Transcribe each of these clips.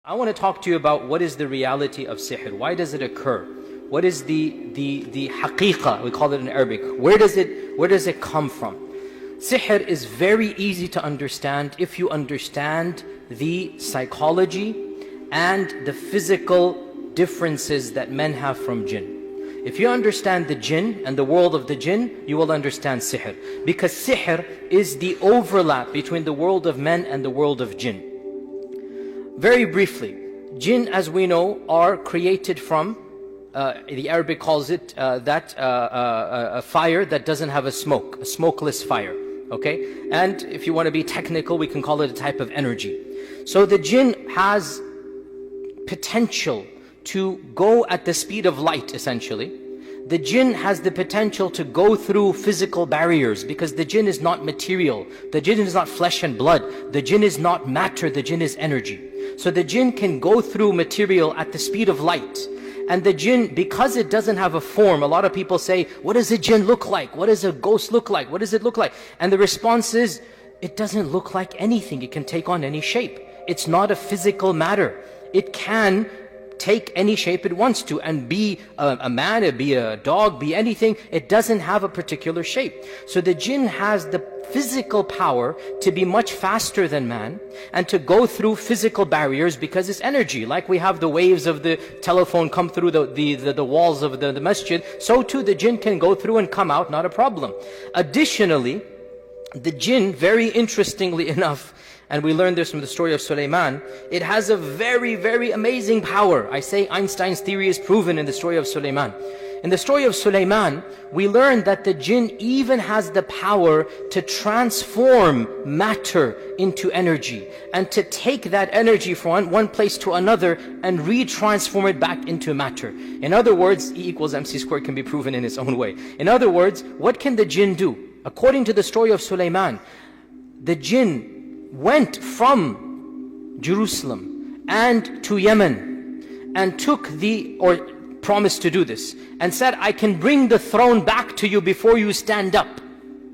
I want to talk to you about what is the reality of sihr. Why does it occur? What is the haqiqah, we call it in Arabic. Where does it come from? Sihr is very easy to understand if you understand the psychology and the physical differences that men have from jinn. If you understand the jinn and the world of the jinn, you will understand sihr. Because sihr is the overlap between the world of men and the world of jinn. Very briefly, jinn, as we know, are created from, the Arabic calls it a fire that doesn't have a smoke, a smokeless fire. Okay? And if you want to be technical, we can call it a type of energy. So the jinn has potential to go at the speed of light, essentially. The jinn has the potential to go through physical barriers because the jinn is not material. The jinn is not flesh and blood. The jinn is not matter. The jinn is energy. So the jinn can go through material at the speed of light. And the jinn, because it doesn't have a form, a lot of people say, what does a jinn look like? What does a ghost look like? What does it look like? And the response is, it doesn't look like anything. It can take on any shape. It's not a physical matter. It can take any shape it wants to and be a man, be a dog, be anything. It doesn't have a particular shape. So the jinn has the physical power to be much faster than man and to go through physical barriers because it's energy. Like we have the waves of the telephone come through the walls of the masjid, so too the jinn can go through and come out, not a problem. Additionally, the jinn, very interestingly enough, and we learned this from the story of Sulaiman, it has a very, very amazing power. I say Einstein's theory is proven in the story of Sulaiman. In the story of Sulaiman, we learned that the jinn even has the power to transform matter into energy and to take that energy from one place to another and retransform it back into matter. In other words, E equals MC squared can be proven in its own way. In other words, what can the jinn do? According to the story of Sulaiman, the jinn went from Jerusalem and to Yemen and took promised to do this and said, I can bring the throne back to you before you stand up,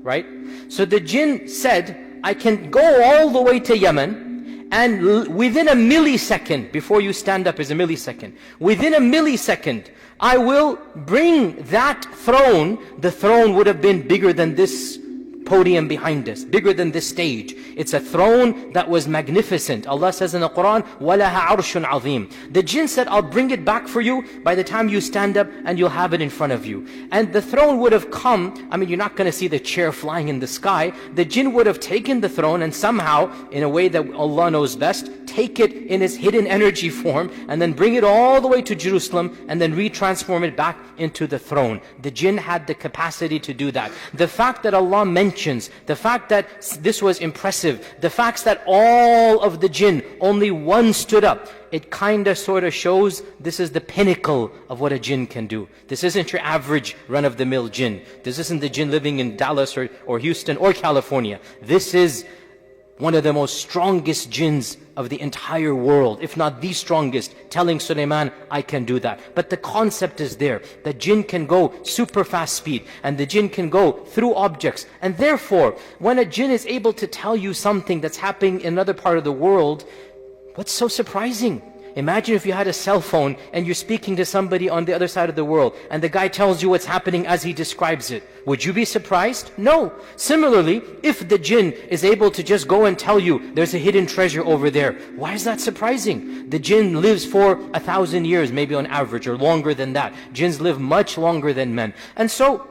right? So the jinn said, I can go all the way to Yemen and within a millisecond, before you stand up is a millisecond, within a millisecond, I will bring that throne. The throne would have been bigger than this podium behind us, bigger than this stage. It's a throne that was magnificent. Allah says in the Quran, وَلَهَا عَرْشٌ عَظِيمٌ. The jinn said, I'll bring it back for you by the time you stand up and you'll have it in front of you. And the throne would have come, I mean, you're not going to see the chair flying in the sky. The jinn would have taken the throne and somehow, in a way that Allah knows best, take it in its hidden energy form and then bring it all the way to Jerusalem and then retransform it back into the throne. The jinn had the capacity to do that. The fact that Allah mentions, the fact that this was impressive, the fact that all of the jinn, only one stood up, it kind of sort of shows this is the pinnacle of what a jinn can do. This isn't your average run-of-the-mill jinn. This isn't the jinn living in Dallas or Houston or California. This is one of the most strongest jinns of the entire world, if not the strongest, telling Sulaiman, I can do that. But the concept is there. The jinn can go super fast speed, and the jinn can go through objects. And therefore, when a jinn is able to tell you something that's happening in another part of the world, what's so surprising? Imagine if you had a cell phone and you're speaking to somebody on the other side of the world and the guy tells you what's happening as he describes it. Would you be surprised? No. Similarly, if the jinn is able to just go and tell you there's a hidden treasure over there, why is that surprising? The jinn lives for 1,000 years, maybe on average, or longer than that. Jinns live much longer than men. And so,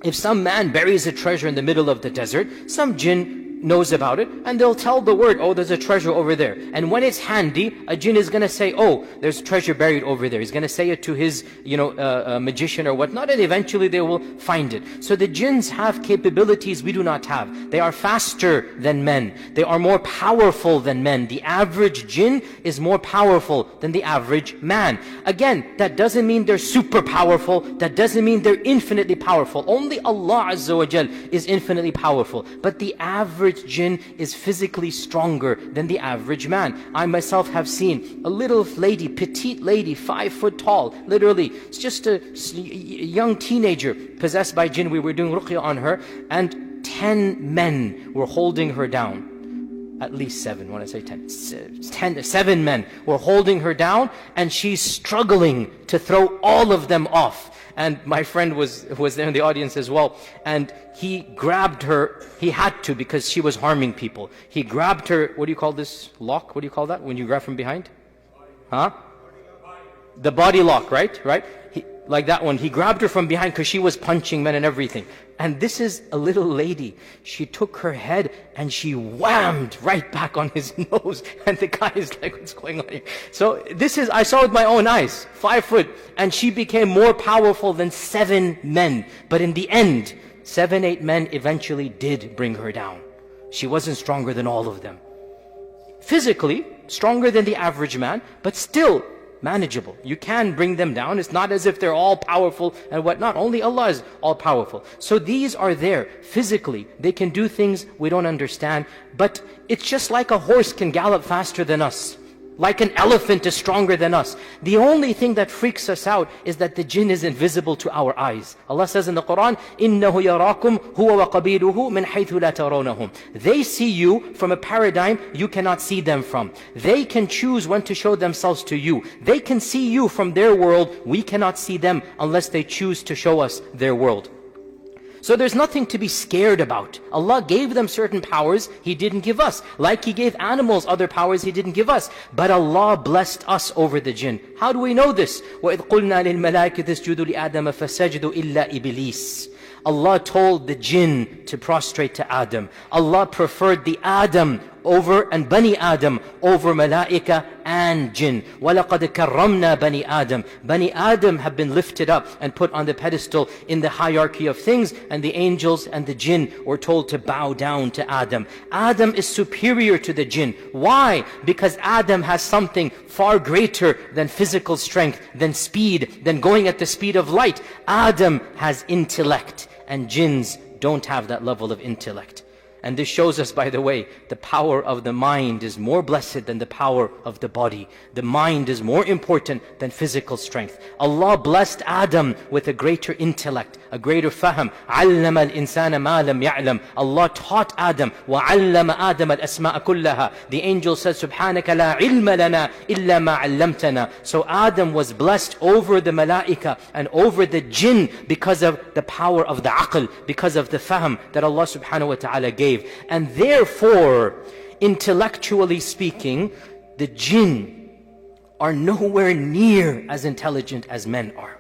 if some man buries a treasure in the middle of the desert, some jinn knows about it, and they'll tell the word, oh, there's a treasure over there. And when it's handy, a jinn is going to say, oh, there's treasure buried over there. He's going to say it to his, magician or whatnot, and eventually they will find it. So the jinns have capabilities we do not have. They are faster than men. They are more powerful than men. The average jinn is more powerful than the average man. Again, that doesn't mean they're super powerful. That doesn't mean they're infinitely powerful. Only Allah Azza wa Jal is infinitely powerful. But the average jinn is physically stronger than the average man. I myself have seen a little lady, petite lady, 5 foot tall, literally. It's just a young teenager possessed by jinn. We were doing ruqya on her and 10 men were holding her down. At least 7, when I say 10, 7 men were holding her down, and she's struggling to throw all of them off. And my friend was there in the audience as well, and he grabbed her. He had to, because she was harming people. He grabbed her. What do you call this lock? What do you call that when you grab from behind? Huh? The body lock, right? Like that one. He grabbed her from behind because she was punching men and everything. And this is a little lady. She took her head and she whammed right back on his nose. And the guy is like, what's going on here? So this is, I saw with my own eyes, 5 foot. And she became more powerful than 7 men. But in the end, 7, 8 men eventually did bring her down. She wasn't stronger than all of them. Physically, stronger than the average man, but still manageable. You can bring them down. It's not as if they're all powerful and whatnot. Only Allah is all powerful. So these are there physically. They can do things we don't understand. But it's just like a horse can gallop faster than us. Like an elephant is stronger than us. The only thing that freaks us out is that the jinn is invisible to our eyes. Allah says in the Quran, إِنَّهُ يَرَاكُمْ هُوَ وَقَبِيلُهُ مِنْ حَيْثُ لَا تَرَوْنَهُمْ. They see you from a paradigm you cannot see them from. They can choose when to show themselves to you. They can see you from their world. We cannot see them unless they choose to show us their world. So there's nothing to be scared about. Allah gave them certain powers He didn't give us. Like He gave animals other powers He didn't give us. But Allah blessed us over the jinn. How do we know this? وَإِذْ قُلْنَا لِلْمَلَائِكَةِ اسْجُدُوا لِآدَمَ فَسَجَدُوا إِلَّا إِبْلِيسَ. Allah told the jinn to prostrate to Adam. Allah preferred the Adam over, and Bani Adam over Malaika and Jinn. وَلَقَدْ كَرَّمْنَا Bani Adam. Bani Adam have been lifted up and put on the pedestal in the hierarchy of things, and the angels and the Jinn were told to bow down to Adam. Adam is superior to the Jinn. Why? Because Adam has something far greater than physical strength, than speed, than going at the speed of light. Adam has intellect, and jinns don't have that level of intellect. And this shows us, by the way, the power of the mind is more blessed than the power of the body. The mind is more important than physical strength. Allah blessed Adam with a greater intellect, a greater fahm. عَلَّمَ الْإِنسَانَ مَا لَمْ يَعْلَمْ. Allah taught Adam. وَعَلَّمَ آدَمَ الْأَسْمَاءَ كُلَّهَا. The angel says, سُبْحَانَكَ لَا عِلْمَ لَنَا إِلَّا مَا عَلَّمْتَنَا. So Adam was blessed over the malaika and over the jinn because of the power of the aql, because of the fahm that Allah subhanahu wa ta'ala gave. And therefore, intellectually speaking, the jinn are nowhere near as intelligent as men are.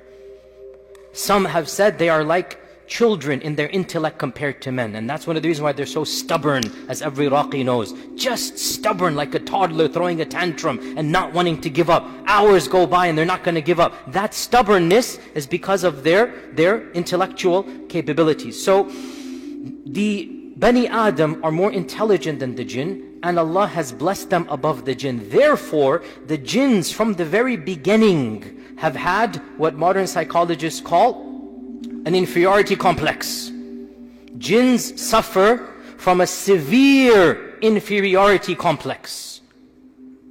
Some have said they are like children in their intellect compared to men. And that's one of the reasons why they're so stubborn, as every Raqi knows. Just stubborn, like a toddler throwing a tantrum and not wanting to give up. Hours go by and they're not going to give up. That stubbornness is because of their intellectual capabilities. So the Bani Adam are more intelligent than the jinn, and Allah has blessed them above the jinn. Therefore, the jinns from the very beginning have had what modern psychologists call an inferiority complex. Jinns suffer from a severe inferiority complex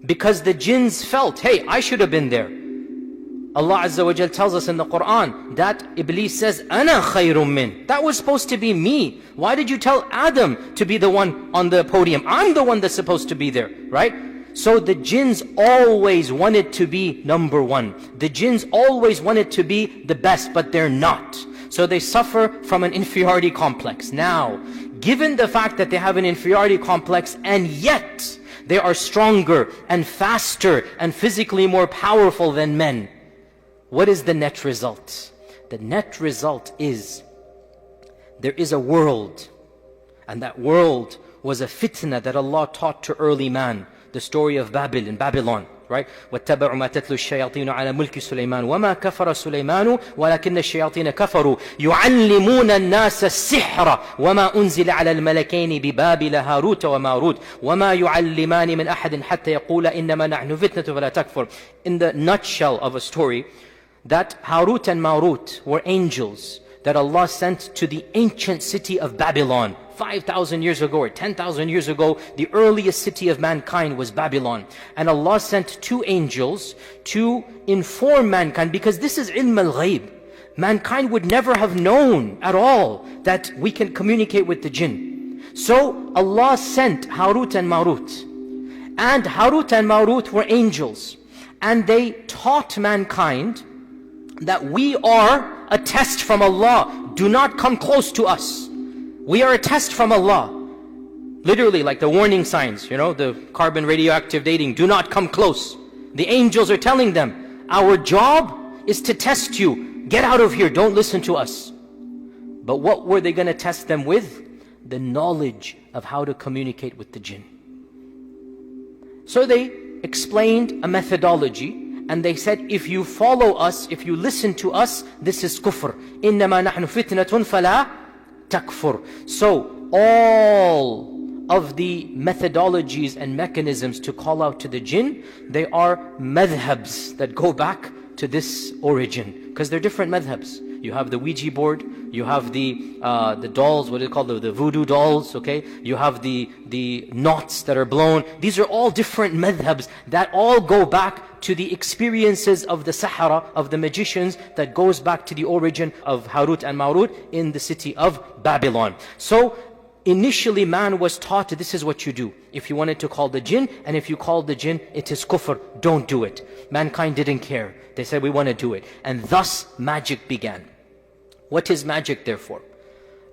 because the jinns felt, hey, I should have been there. Allah Azza wa Jal tells us in the Quran that Iblis says, أَنَا خَيْرٌ مِّن. That was supposed to be me. Why did you tell Adam to be the one on the podium? I'm the one that's supposed to be there, right? So the jinns always wanted to be number one. The jinns always wanted to be the best, but they're not. So they suffer from an inferiority complex. Now, given the fact that they have an inferiority complex and yet they are stronger and faster and physically more powerful than men, what is the net result? The net result is there is a world, and that world was a fitna that Allah taught to early man. The story of Babylon, right? وَاتَّبَعُوا مَا تَتْلُو الشَّيَاطِينُ عَلَى مُلْكِ سُلَيْمَانَ وَمَا كَفَرَ سُلَيْمَانُ وَلَكِنَّ الشَّيَاطِينَ كَفَرُوا يُعَلِّمُونَ النَّاسَ السِّحْرَ وَمَا أُنزِلَ عَلَى الْمَلَكَيْنِ بِبَابِلَ هَارُوتَ وَمَارُوتَ وَمَا يُعَلِّمَانِ مِنْ أَحَدٍ حَتَّى يَقُولَ إِنَّمَا نَحْنُ فِتْنَةٌ فَلَا تَكْفُرْ. In the nutshell of a story, that Harut and Marut were angels that Allah sent to the ancient city of Babylon. 5,000 years ago or 10,000 years ago, the earliest city of mankind was Babylon. And Allah sent 2 angels to inform mankind, because this is ilm al-ghayb. Mankind would never have known at all that we can communicate with the jinn. So Allah sent Harut and Marut. And Harut and Marut were angels. And they taught mankind that we are a test from Allah. Do not come close to us. We are a test from Allah. Literally, like the warning signs, the carbon radioactive dating, do not come close. The angels are telling them, our job is to test you. Get out of here, don't listen to us. But what were they going to test them with? The knowledge of how to communicate with the jinn. So they explained a methodology, and they said, if you follow us, if you listen to us, this is kufr. إِنَّمَا نَحْنُ فِتْنَةٌ فَلَا تَكْفُرْ. So all of the methodologies and mechanisms to call out to the jinn, they are madhabs that go back to this origin. Because they're different madhabs. You have the Ouija board, you have the dolls, what do you call the voodoo dolls, okay? You have the knots that are blown. These are all different madhabs that all go back to the experiences of the Sahara, of the magicians, that goes back to the origin of Harut and Marut in the city of Babylon. So initially man was taught, this is what you do. If you wanted to call the jinn, and if you called the jinn, it is kufr, don't do it. Mankind didn't care. They said, we want to do it. And thus magic began. What is magic therefore?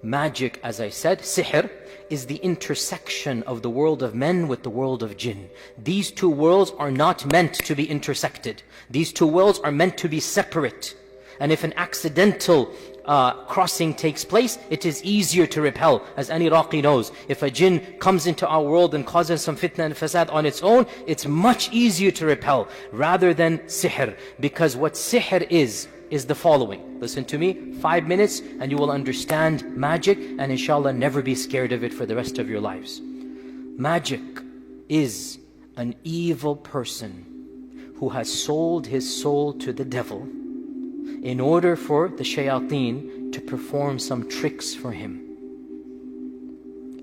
Magic, as I said, sihr, is the intersection of the world of men with the world of jinn. These two worlds are not meant to be intersected. These two worlds are meant to be separate. And if an accidental crossing takes place, it is easier to repel. As any Raqi knows, if a jinn comes into our world and causes some fitna and fasad on its own, it's much easier to repel rather than sihr. Because what sihr is the following. Listen to me, 5 minutes and you will understand magic, and inshallah never be scared of it for the rest of your lives. Magic is an evil person who has sold his soul to the devil in order for the shayateen to perform some tricks for him.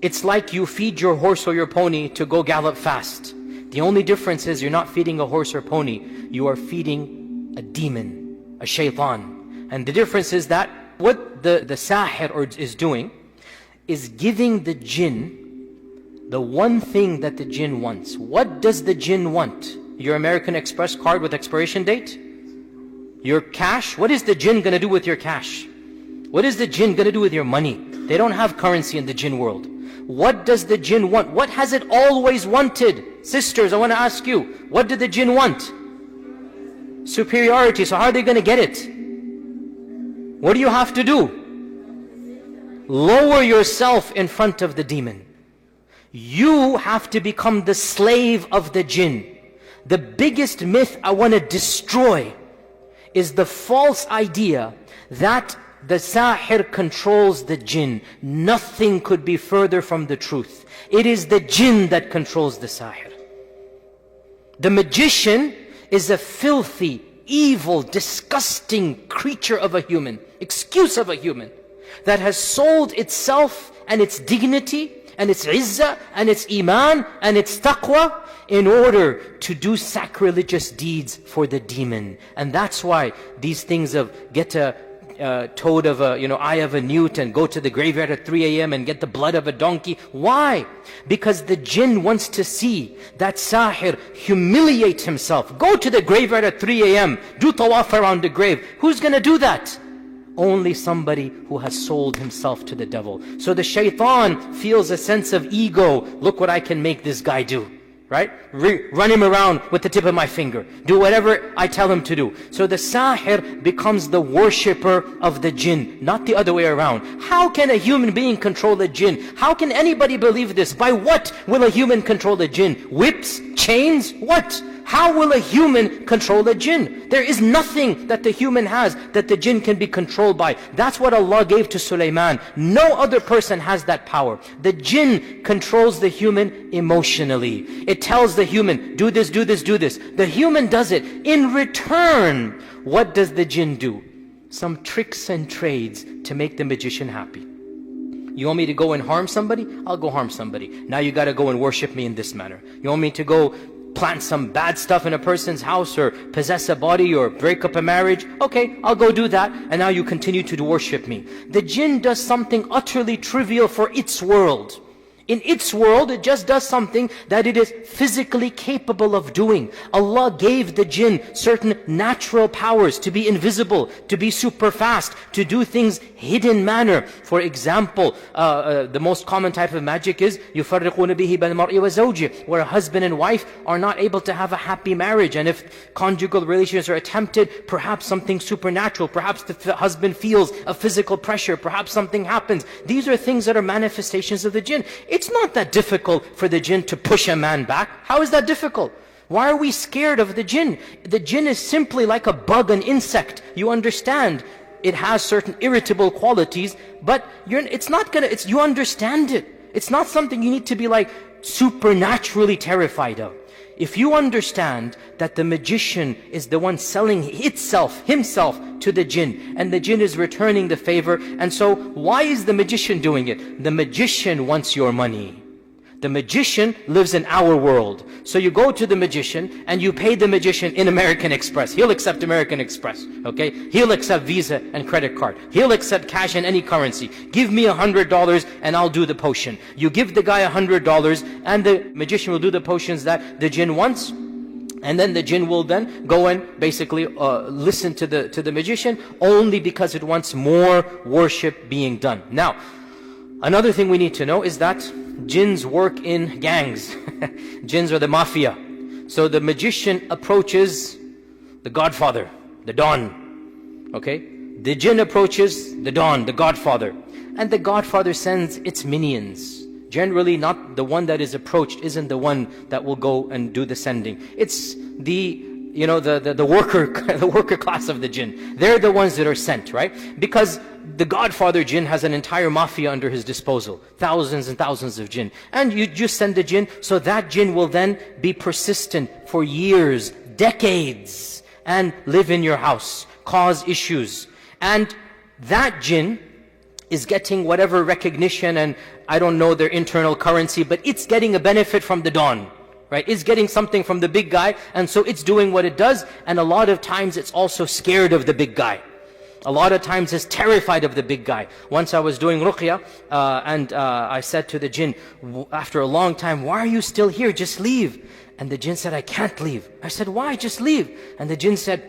It's like you feed your horse or your pony to go gallop fast. The only difference is you're not feeding a horse or pony, you are feeding a demon, a shaitan. And the difference is that what the sahir is doing is giving the jinn the one thing that the jinn wants. What does the jinn want? Your American Express card with expiration date? Your cash? What is the jinn going to do with your cash? What is the jinn going to do with your money? They don't have currency in the jinn world. What does the jinn want? What has it always wanted? Sisters, I want to ask you, what did the jinn want? Superiority. So how are they going to get it? What do you have to do? Lower yourself in front of the demon. You have to become the slave of the jinn. The biggest myth I want to destroy is the false idea that the sahir controls the jinn. Nothing could be further from the truth. It is the jinn that controls the sahir. The magician is a filthy, evil, disgusting creature of a human, excuse of a human, that has sold itself and its dignity and its izzah and its iman and its taqwa in order to do sacrilegious deeds for the demon. And that's why these things of get a toad of a, eye of a newt and go to the graveyard at 3 a.m. and get the blood of a donkey. Why? Because the jinn wants to see that sahir humiliate himself. Go to the graveyard at 3 a.m. Do tawaf around the grave. Who's going to do that? Only somebody who has sold himself to the devil. So the shaitan feels a sense of ego. Look what I can make this guy do. Right? Run him around with the tip of my finger. Do whatever I tell him to do. So the sahir becomes the worshipper of the jinn, not the other way around. How can a human being control the jinn? How can anybody believe this? By what will a human control the jinn? Whips? Chains? What? How will a human control a jinn? There is nothing that the human has that the jinn can be controlled by. That's what Allah gave to Sulaiman. No other person has that power. The jinn controls the human emotionally. It tells the human, do this, do this, do this. The human does it. In return, what does the jinn do? Some tricks and trades to make the magician happy. You want me to go and harm somebody? I'll go harm somebody. Now you got to go and worship me in this manner. You want me to go plant some bad stuff in a person's house or possess a body or break up a marriage? Okay, I'll go do that, and now you continue to worship me. The jinn does something utterly trivial for its world. In its world, it just does something that it is physically capable of doing. Allah gave the jinn certain natural powers to be invisible, to be super fast, to do things hidden manner. For example, the most common type of magic is يُفَرِّقُونَ بِهِ بَالْمَرْءِ وَزَوْجِهِ, where a husband and wife are not able to have a happy marriage. And if conjugal relations are attempted, perhaps something supernatural, perhaps the husband feels a physical pressure, perhaps something happens. These are things that are manifestations of the jinn. It's not that difficult for the jinn to push a man back. How is that difficult? Why are we scared of the jinn? The jinn is simply like a bug, an insect. You understand, it has certain irritable qualities, but you understand it. It's not something you need to be like supernaturally terrified of. If you understand that the magician is the one selling himself to the jinn, and the jinn is returning the favor, and so why is the magician doing it? The magician wants your money. The magician lives in our world. So you go to the magician and you pay the magician in American Express. He'll accept American Express, okay? He'll accept Visa and credit card. He'll accept cash in any currency. Give me $100 and I'll do the potion. You give the guy $100 and the magician will do the potions that the jinn wants. And then the jinn will then go and basically listen to the magician only because it wants more worship being done. Now, another thing we need to know is that jinns work in gangs. Jinns are the mafia. So the magician approaches the godfather, the Don. Okay? The jinn approaches the Don, the godfather. And the godfather sends its minions. Generally not the one that is approached isn't the one that will go and do the sending. It's the worker class of the jinn. They're the ones that are sent, right? Because the godfather jinn has an entire mafia under his disposal. Thousands and thousands of jinn. And you just send the jinn, so that jinn will then be persistent for years, decades, and live in your house, cause issues. And that jinn is getting whatever recognition, and I don't know their internal currency, but it's getting a benefit from the Don. Right? It's getting something from the big guy, and so it's doing what it does, and a lot of times it's also scared of the big guy. A lot of times it's terrified of the big guy. Once I was doing ruqya, and I said to the jinn, after a long time, why are you still here? Just leave. And the jinn said, I can't leave. I said, why? Just leave. And the jinn said,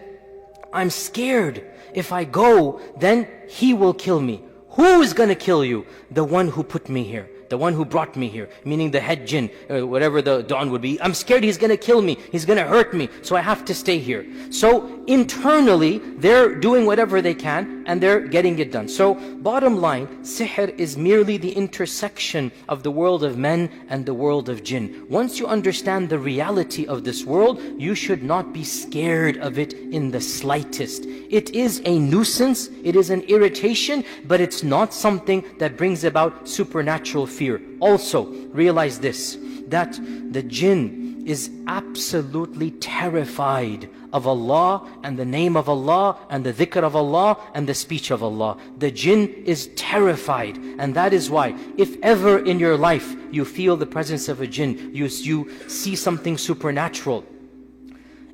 I'm scared. If I go, then he will kill me. Who is going to kill you? The one who put me here. The one who brought me here, meaning the head jinn, whatever the Don would be. I'm scared he's going to kill me. He's going to hurt me. So I have to stay here. So internally, they're doing whatever they can and they're getting it done. So bottom line, sihr is merely the intersection of the world of men and the world of jinn. Once you understand the reality of this world, you should not be scared of it in the slightest. It is a nuisance, it is an irritation, but it's not something that brings about supernatural fear. Also, realize this, that the jinn is absolutely terrified of Allah and the name of Allah and the dhikr of Allah and the speech of Allah. The jinn is terrified, and that is why if ever in your life you feel the presence of a jinn, you see something supernatural,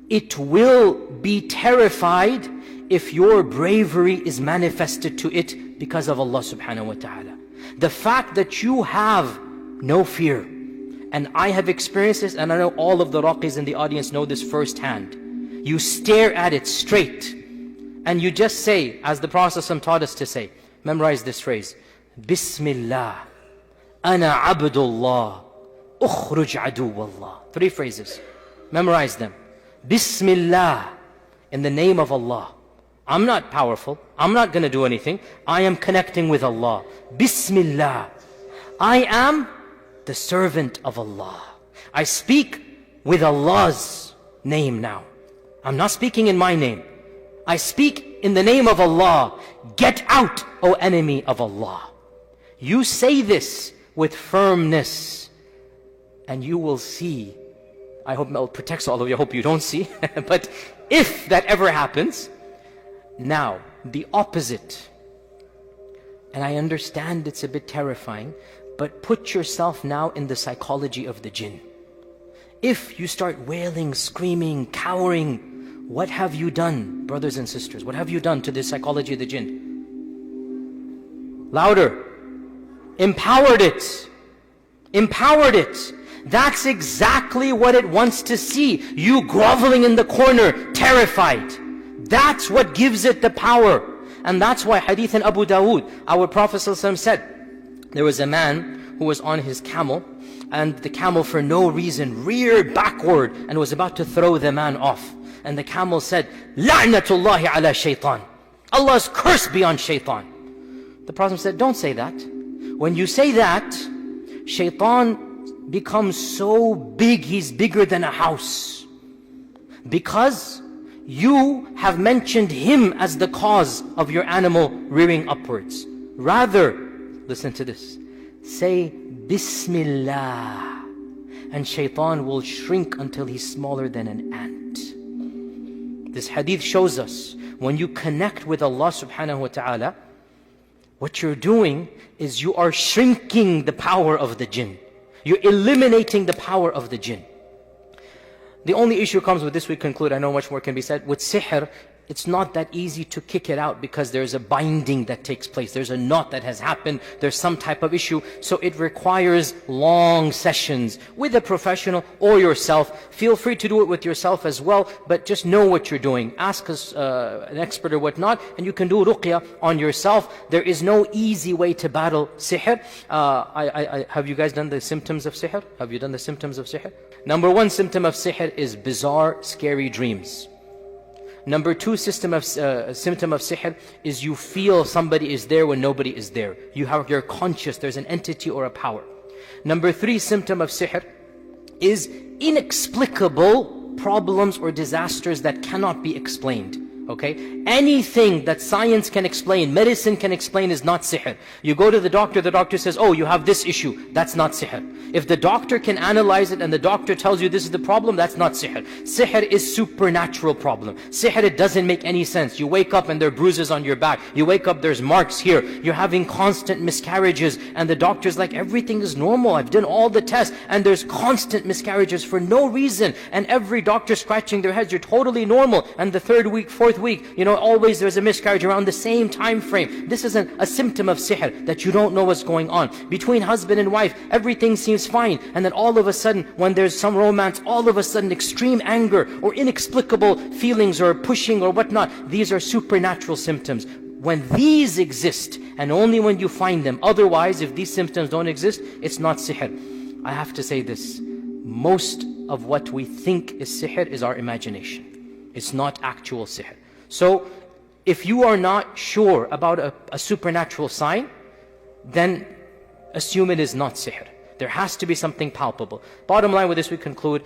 it will be terrified if your bravery is manifested to it because of Allah subhanahu wa ta'ala. The fact that you have no fear, and I have experienced this, and I know all of the raqis in the audience know this firsthand. You stare at it straight, and you just say, as the Prophet ﷺ taught us to say, memorize this phrase, Bismillah, Ana Abdullah, Ukhruj Aduwallah. 3 phrases. Memorize them. Bismillah, in the name of Allah. I'm not powerful. I'm not going to do anything. I am connecting with Allah. Bismillah. I am the servant of Allah. I speak with Allah's name now. I'm not speaking in my name. I speak in the name of Allah. Get out, O enemy of Allah. You say this with firmness, and you will see. I hope Allah protects all of you. I hope you don't see. But if that ever happens, now, the opposite. And I understand it's a bit terrifying, but put yourself now in the psychology of the jinn. If you start wailing, screaming, cowering, what have you done, brothers and sisters? What have you done to the psychology of the jinn? Louder. Empowered it. empowered it. That's exactly what it wants to see. You groveling in the corner, terrified. That's what gives it the power. And that's why hadith in Abu Dawood, our Prophet ﷺ said, there was a man who was on his camel, and the camel for no reason reared backward and was about to throw the man off. And the camel said, La'natullahi ala shaitan. Allah's curse be on shaitan. The Prophet said, don't say that. When you say that, shaitan becomes so big, he's bigger than a house. Because you have mentioned him as the cause of your animal rearing upwards. Rather, listen to this, say Bismillah, and shaitan will shrink until he's smaller than an ant. This hadith shows us, when you connect with Allah subhanahu wa ta'ala, what you're doing is you are shrinking the power of the jinn. You're eliminating the power of the jinn. The only issue comes with this, we conclude, I know much more can be said, with sihr, it's not that easy to kick it out because there's a binding that takes place. There's a knot that has happened. There's some type of issue. So it requires long sessions with a professional or yourself. Feel free to do it with yourself as well, but just know what you're doing. Ask us, an expert or whatnot, and you can do ruqya on yourself. There is no easy way to battle sihr. Have you guys done the symptoms of sihr? Have you done the symptoms of sihr? Number one symptom of sihr is bizarre, scary dreams. Number two symptom of sihr is you feel somebody is there when nobody is there. You're conscious, there's an entity or a power. Number three symptom of sihr is inexplicable problems or disasters that cannot be explained. Okay? Anything that science can explain, medicine can explain is not sihr. You go to the doctor says, oh, you have this issue. That's not sihr. If the doctor can analyze it and the doctor tells you this is the problem, that's not sihr. Sihr is supernatural problem. Sihr, it doesn't make any sense. You wake up and there are bruises on your back. You wake up, there's marks here. You're having constant miscarriages and the doctor's like, everything is normal. I've done all the tests and there's constant miscarriages for no reason. And every doctor scratching their heads, you're totally normal. And the third week, fourth week, always there's a miscarriage around the same time frame. This is a symptom of sihr, that you don't know what's going on. Between husband and wife, everything seems fine. And then all of a sudden, when there's some romance, all of a sudden extreme anger or inexplicable feelings or pushing or whatnot. These are supernatural symptoms. When these exist, and only when you find them. Otherwise, if these symptoms don't exist, it's not sihr. I have to say this. Most of what we think is sihr is our imagination. It's not actual sihr. So, if you are not sure about a supernatural sign, then assume it is not sihr. There has to be something palpable. Bottom line with this we conclude,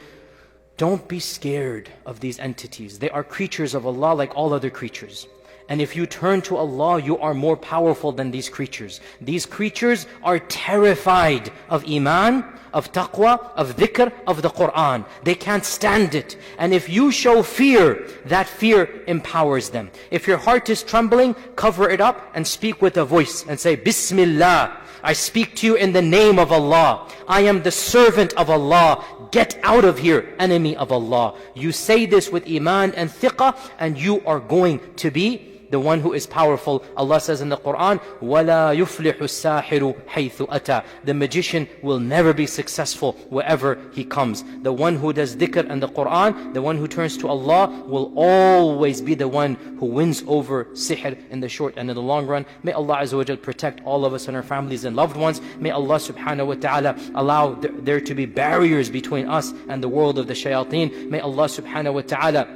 don't be scared of these entities. They are creatures of Allah like all other creatures. And if you turn to Allah, you are more powerful than these creatures. These creatures are terrified of iman, of taqwa, of dhikr, of the Qur'an. They can't stand it. And if you show fear, that fear empowers them. If your heart is trembling, cover it up and speak with a voice and say, Bismillah, I speak to you in the name of Allah. I am the servant of Allah. Get out of here, enemy of Allah. You say this with iman and thiqah, and you are going to be the one who is powerful. Allah says in the Qur'an, وَلَا يُفْلِحُ السَّاحِرُ حَيْثُ أَتَى. The magician will never be successful wherever he comes. The one who does dhikr and the Qur'an, the one who turns to Allah, will always be the one who wins over sihr in the short and in the long run. May Allah Azza wa Jal protect all of us and our families and loved ones. May Allah subhanahu wa ta'ala allow there to be barriers between us and the world of the shayateen. May Allah subhanahu wa ta'ala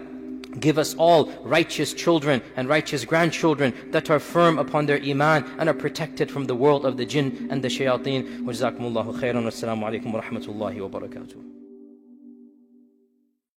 give us all righteous children and righteous grandchildren that are firm upon their iman and are protected from the world of the jinn and the shayateen. Wa jazakumullahu khairan. Wassalamu alaikum wa rahmatullahi wa barakatuh.